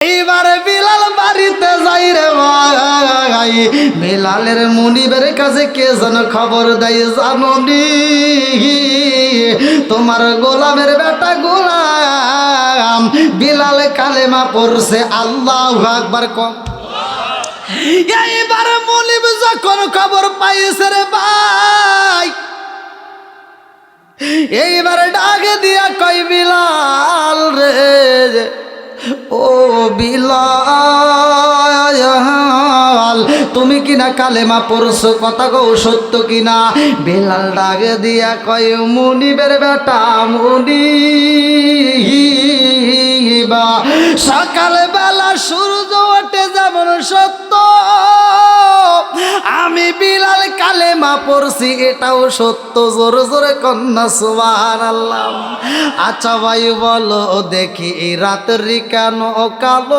এইবারে বিলাল বাড়িতে যাই রে ভাই, বিলালের মুনিবের কাছে কে যেন খবর দেয় জাননি, তোমার গোলামের বেটা গোলাম বিলাল কালেমা পড়ছে আল্লাহু আকবার। কম এইবার মুনিব যখন খবর পাইছে রে ভাই, এইবার ডাক দিয়া কই বিলাল রে, ও বিলাল তুমি কিনা কালেমা পড়ছো, কথা কও সত্য কিনা? বিলাল ডাক দিয়া কয় মুনিবের বেটা মুনিবা, সকালবেলা সূর্য ওঠে যেমন সত্য, আমি বিলাল কালেমা পড়ছি এটাও সত্য। জোরে জোরে কন্যা সুবহানাল্লাহ। আচ্ছা ভাই বলো দেখি এই রাতের কেন কালো?